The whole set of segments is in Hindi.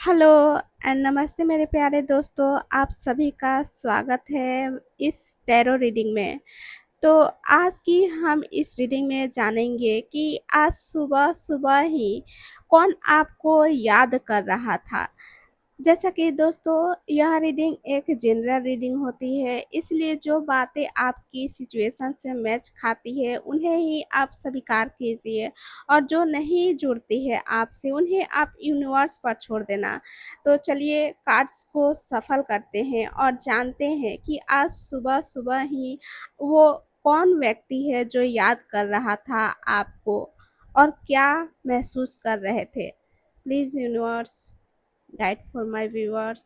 हेलो एंड नमस्ते मेरे प्यारे दोस्तों, आप सभी का स्वागत है इस टैरो रीडिंग में। तो आज की हम इस रीडिंग में जानेंगे कि आज सुबह-सुबह ही कौन आपको याद कर रहा था। जैसा कि दोस्तों यह रीडिंग एक जनरल रीडिंग होती है, इसलिए जो बातें आपकी सिचुएशन से मैच खाती है उन्हें ही आप स्वीकार कीजिए और जो नहीं जुड़ती है आपसे उन्हें आप यूनिवर्स पर छोड़ देना। तो चलिए कार्ड्स को सफल करते हैं और जानते हैं कि आज सुबह-सुबह ही वो कौन व्यक्ति है जो याद कर रहा था आपको और क्या महसूस कर रहे थे। Please universe guide for my viewers.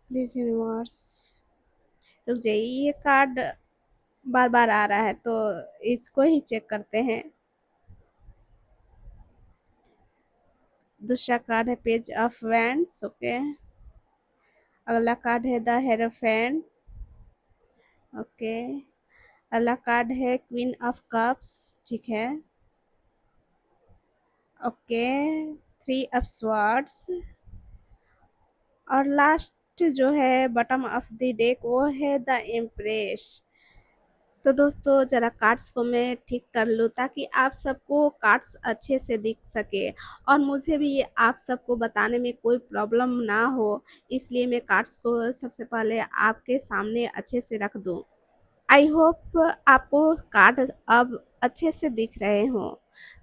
Please universe रुक जाइए, ये कार्ड बार बार आ रहा है तो इसको ही चेक करते हैं। दूसरा कार्ड है पेज ऑफ वैंड्स। ओके, अगला कार्ड है द हेरोफेंट। ओके, अगला कार्ड है क्वीन ऑफ कप्स। ठीक है। ओके, थ्री ऑफ स्वर्ड्स और लास्ट जो है बॉटम ऑफ द डेक वो है द एम्प्रेस। तो दोस्तों ज़रा कार्ड्स को मैं ठीक कर लूँ ताकि आप सबको कार्ड्स अच्छे से दिख सके और मुझे भी आप सबको बताने में कोई प्रॉब्लम ना हो, इसलिए मैं कार्ड्स को सबसे पहले आपके सामने अच्छे से रख दूँ। आई होप आपको कार्ड अब अच्छे से दिख रहे हों।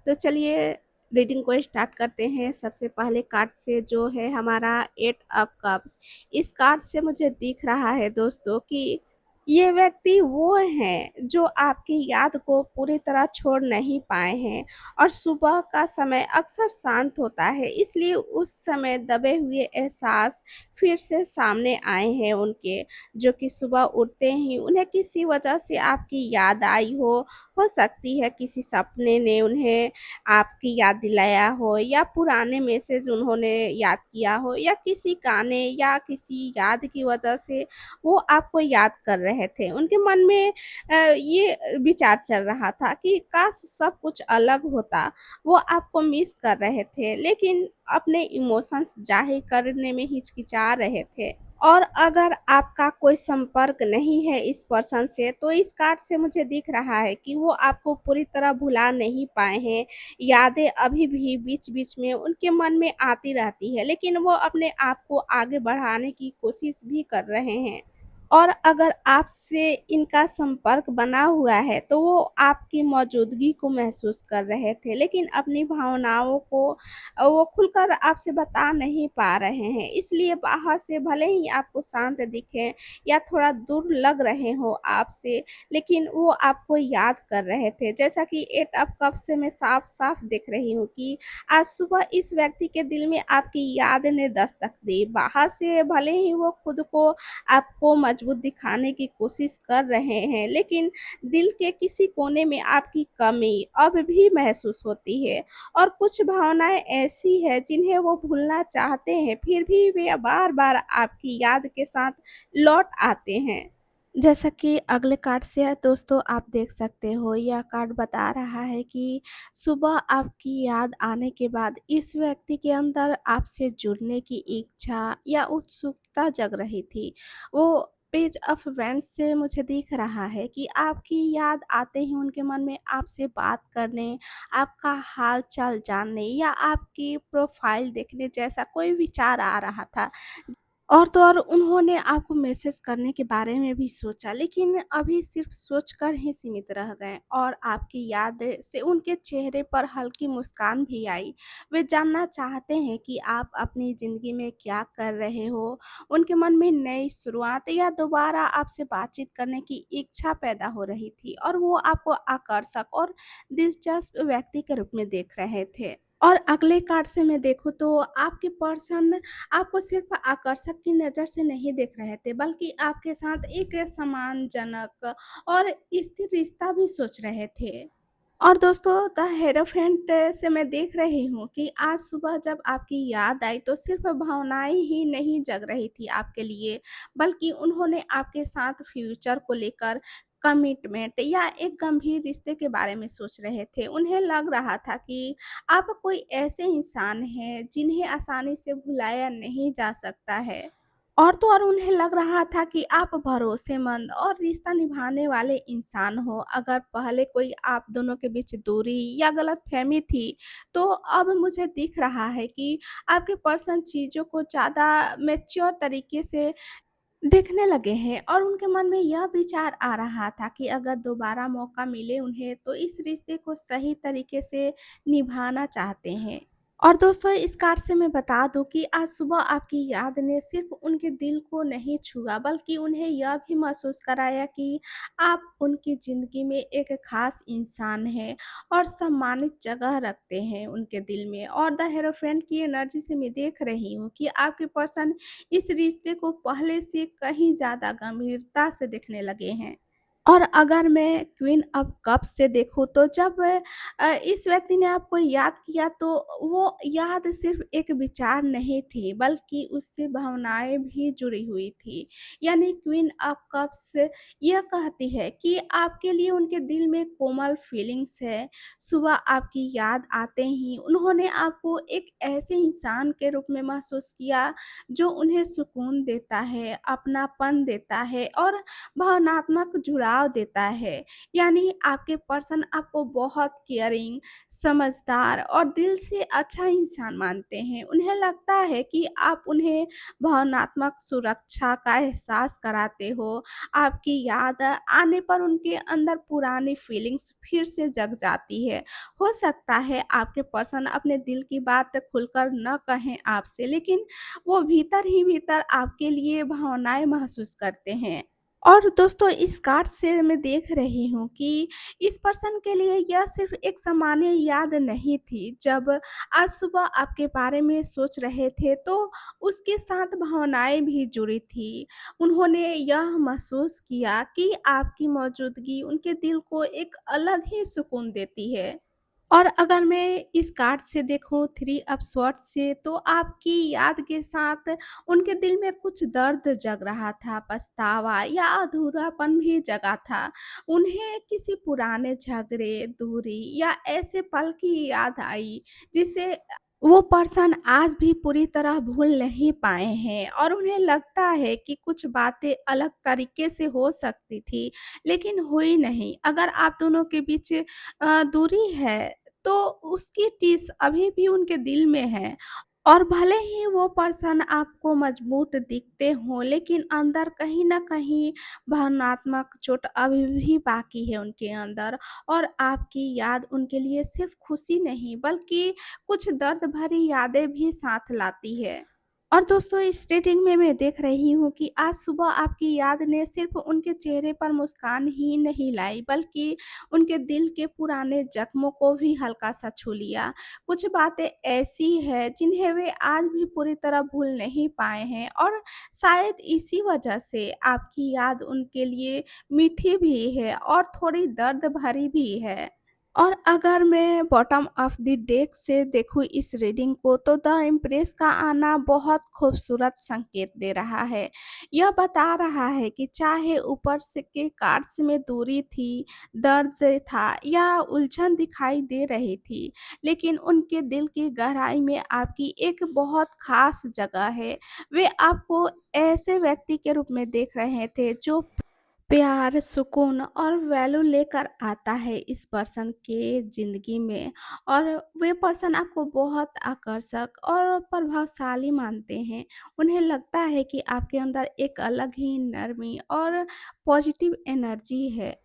तो चलिए रीडिंग को स्टार्ट करते हैं। सबसे पहले कार्ड से जो है हमारा एट ऑफ कप्स, इस कार्ड से मुझे दिख रहा है दोस्तों कि ये व्यक्ति वो हैं जो आपकी याद को पूरी तरह छोड़ नहीं पाए हैं और सुबह का समय अक्सर शांत होता है, इसलिए उस समय दबे हुए एहसास फिर से सामने आए हैं उनके, जो कि सुबह उठते ही उन्हें किसी वजह से आपकी याद आई हो सकती है किसी सपने ने उन्हें आपकी याद दिलाया हो या पुराने मैसेज उन्होंने याद किया हो या किसी गाने या किसी याद की वजह से वो आपको याद कर रहे थे। उनके मन में ये विचार चल रहा था कि काश सब कुछ अलग होता। वो आपको मिस कर रहे थे लेकिन अपने इमोशंस ज़ाहिर करने में हिचकिचा रहे थे। और अगर आपका कोई संपर्क नहीं है इस पर्सन से तो इस कार्ड से मुझे दिख रहा है कि वो आपको पूरी तरह भुला नहीं पाए हैं। यादें अभी भी बीच-बीच में उनके मन में आती रहती है, लेकिन वो अपने आप को आगे बढ़ाने की कोशिश भी कर रहे हैं। और अगर आपसे इनका संपर्क बना हुआ है तो वो आपकी मौजूदगी को महसूस कर रहे थे, लेकिन अपनी भावनाओं को वो खुलकर आपसे बता नहीं पा रहे हैं, इसलिए बाहर से भले ही आपको शांत दिखें या थोड़ा दूर लग रहे हो आपसे, लेकिन वो आपको याद कर रहे थे। जैसा कि एट ऑफ कप्स से मैं साफ साफ देख रही हूँ कि आज सुबह इस व्यक्ति के दिल में आपकी याद ने दस्तक दी। बाहर से भले ही वो खुद को आपको मजबूत दिखाने की कोशिश कर रहे हैं, लेकिन दिल के किसी कोने में आपकी कमी अब भी महसूस होती है और कुछ भावनाएँ ऐसी हैं जिन्हें वो भूलना चाहते हैं, फिर भी वे बार-बार आपकी याद के साथ लौट आते हैं। जैसा कि अगले कार्ड से दोस्तों आप देख सकते हो, यह कार्ड बता रहा है कि सुबह आपकी याद आने के बाद इस व्यक्ति के अंदर आपसे जुड़ने की इच्छा या उत्सुकता जग रही थी। वो पेज ऑफ वेंड्स से मुझे दिख रहा है कि आपकी याद आते ही उनके मन में आपसे बात करने, आपका हाल-चाल जानने या आपकी प्रोफाइल देखने जैसा कोई विचार आ रहा था। और तो और उन्होंने आपको मैसेज करने के बारे में भी सोचा, लेकिन अभी सिर्फ़ सोचकर ही सीमित रह गए और आपकी याद से उनके चेहरे पर हल्की मुस्कान भी आई। वे जानना चाहते हैं कि आप अपनी ज़िंदगी में क्या कर रहे हो? उनके मन में नई शुरुआत या दोबारा आपसे बातचीत करने की इच्छा पैदा हो रही थी और वो आपको आकर्षक और दिलचस्प व्यक्ति के रूप में देख रहे थे। और अगले कार्ड से मैं देखूँ तो आपके पर्सन आपको सिर्फ़ आकर्षक की नज़र से नहीं देख रहे थे, बल्कि आपके साथ एक सम्मानजनक और स्थिर रिश्ता भी सोच रहे थे। और दोस्तों द हेरोफेंट से मैं देख रही हूँ कि आज सुबह जब आपकी याद आई तो सिर्फ भावनाएं ही नहीं जग रही थी आपके लिए, बल्कि उन्होंने आपके साथ फ्यूचर को लेकर कमिटमेंट या एक गंभीर रिश्ते के बारे में सोच रहे थे। उन्हें लग रहा था कि आप कोई ऐसे इंसान हैं जिन्हें आसानी से भुलाया नहीं जा सकता है। और तो और उन्हें लग रहा था कि आप भरोसेमंद और रिश्ता निभाने वाले इंसान हो। अगर पहले कोई आप दोनों के बीच दूरी या गलतफ़हमी थी, तो अब मुझे दिख रहा है कि आपके पर्सन चीज़ों को ज़्यादा मैच्योर तरीके से देखने लगे हैं और उनके मन में यह विचार आ रहा था कि अगर दोबारा मौका मिले उन्हें, तो इस रिश्ते को सही तरीके से निभाना चाहते हैं। और दोस्तों इस कार्ड से मैं बता दूँ कि आज सुबह आपकी याद ने सिर्फ़ उनके दिल को नहीं छुआ, बल्कि उन्हें यह भी महसूस कराया कि आप उनकी ज़िंदगी में एक ख़ास इंसान हैं और सम्मानित जगह रखते हैं उनके दिल में। और द हेरोफेंट की एनर्जी से मैं देख रही हूँ कि आपके पर्सन इस रिश्ते को पहले से कहीं ज़्यादा गंभीरता से देखने लगे हैं। और अगर मैं क्वीन ऑफ कप्स से देखूँ तो जब इस व्यक्ति ने आपको याद किया तो वो याद सिर्फ़ एक विचार नहीं थी, बल्कि उससे भावनाएँ भी जुड़ी हुई थी। यानी क्वीन ऑफ कप्स यह कहती है कि आपके लिए उनके दिल में कोमल फीलिंग्स है। सुबह आपकी याद आते ही उन्होंने आपको एक ऐसे इंसान के रूप में महसूस किया जो उन्हें सुकून देता है, अपनापन देता है और भावनात्मक जुड़ाव देता है। यानी आपके पर्सन आपको बहुत केयरिंग, समझदार और दिल से अच्छा इंसान मानते हैं। उन्हें लगता है कि आप उन्हें भावनात्मक सुरक्षा का एहसास कराते हो। आपकी याद आने पर उनके अंदर पुरानी फीलिंग्स फिर से जग जाती है। हो सकता है आपके पर्सन अपने दिल की बात खुलकर न कहें आपसे, लेकिन वो भीतर ही भीतर आपके लिए भावनाएँ महसूस करते हैं। और दोस्तों इस कार्ड से मैं देख रही हूँ कि इस पर्सन के लिए यह सिर्फ़ एक सामान्य याद नहीं थी। जब आज सुबह आपके बारे में सोच रहे थे तो उसके साथ भावनाएँ भी जुड़ी थी। उन्होंने यह महसूस किया कि आपकी मौजूदगी उनके दिल को एक अलग ही सुकून देती है। और अगर मैं इस कार्ड से देखूँ थ्री ऑफ स्वॉर्ड्स से तो आपकी याद के साथ उनके दिल में कुछ दर्द जग रहा था, पछतावा या अधूरापन भी जगा था। उन्हें किसी पुराने झगड़े, दूरी या ऐसे पल की याद आई जिसे वो पर्सन आज भी पूरी तरह भूल नहीं पाए हैं और उन्हें लगता है कि कुछ बातें अलग तरीके से हो सकती थी, लेकिन हुई नहीं। अगर आप दोनों के बीच दूरी है, तो उसकी टीस अभी भी उनके दिल में है और भले ही वो पर्सन आपको मजबूत दिखते हों, लेकिन अंदर कहीं न कहीं भावनात्मक चोट अभी भी बाकी है उनके अंदर और आपकी याद उनके लिए सिर्फ़ खुशी नहीं, बल्कि कुछ दर्द भरी यादें भी साथ लाती है। और दोस्तों इस रीडिंग में मैं देख रही हूँ कि आज सुबह आपकी याद ने सिर्फ़ उनके चेहरे पर मुस्कान ही नहीं लाई, बल्कि उनके दिल के पुराने ज़ख्मों को भी हल्का-सा छू लिया। कुछ बातें ऐसी हैं जिन्हें वे आज भी पूरी तरह भूल नहीं पाए हैं और शायद इसी वजह से आपकी याद उनके लिए मीठी भी है और थोड़ी दर्द भरी भी है। और अगर मैं बॉटम ऑफ द डेक से देखूँ इस रीडिंग को तो द इम्प्रेस का आना बहुत खूबसूरत संकेत दे रहा है। यह बता रहा है कि चाहे ऊपर से के कार्ड्स में दूरी थी, दर्द था या उलझन दिखाई दे रही थी, लेकिन उनके दिल की गहराई में आपकी एक बहुत ख़ास जगह है। वे आपको ऐसे व्यक्ति के रूप में देख रहे थे जो प्यार, सुकून और वैल्यू लेकर आता है इस पर्सन के ज़िंदगी में और वे पर्सन आपको बहुत आकर्षक और प्रभावशाली मानते हैं। उन्हें लगता है कि आपके अंदर एक अलग ही नरमी और पॉजिटिव एनर्जी है।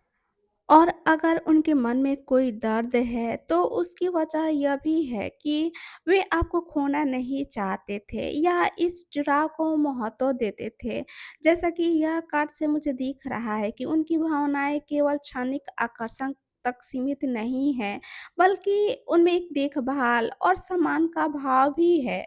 और अगर उनके मन में कोई दर्द है, तो उसकी वजह यह भी है कि वे आपको खोना नहीं चाहते थे या इस जुड़ाव को महत्व देते थे। जैसा कि यह कार्ड से मुझे दिख रहा है कि उनकी भावनाएँ केवल क्षणिक आकर्षण तक सीमित नहीं हैं, बल्कि उनमें एक देखभाल और सम्मान का भाव भी है।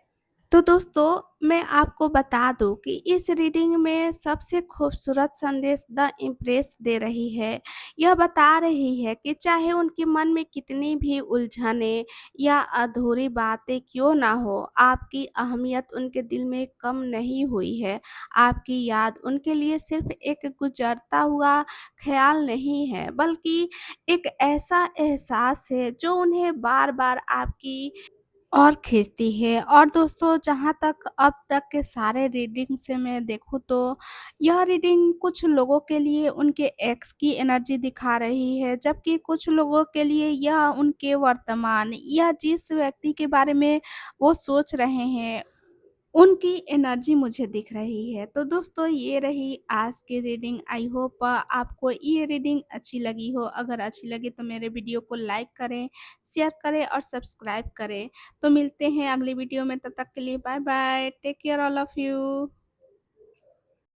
तो दोस्तों मैं आपको बता दूँ कि इस रीडिंग में सबसे खूबसूरत संदेश द इम्प्रेस दे रही है। यह बता रही है कि चाहे उनके मन में कितनी भी उलझनें या अधूरी बातें क्यों ना हो, आपकी अहमियत उनके दिल में कम नहीं हुई है। आपकी याद उनके लिए सिर्फ़ एक गुज़रता हुआ ख़्याल नहीं है, बल्कि एक ऐसा एहसास है जो उन्हें बार-बार आपकी और खींचती है। और दोस्तों जहाँ तक अब तक के सारे रीडिंग से मैं देखूँ तो यह रीडिंग कुछ लोगों के लिए उनके एक्स की एनर्जी दिखा रही है, जबकि कुछ लोगों के लिए यह उनके वर्तमान या जिस व्यक्ति के बारे में वो सोच रहे हैं उनकी एनर्जी मुझे दिख रही है। तो दोस्तों ये रही आज की रीडिंग। आई होप आपको ये रीडिंग अच्छी लगी हो। अगर अच्छी लगी तो मेरे वीडियो को लाइक करें, शेयर करें और सब्सक्राइब करें। तो मिलते हैं अगली वीडियो में, तब तक के लिए bye bye. Take care all of you.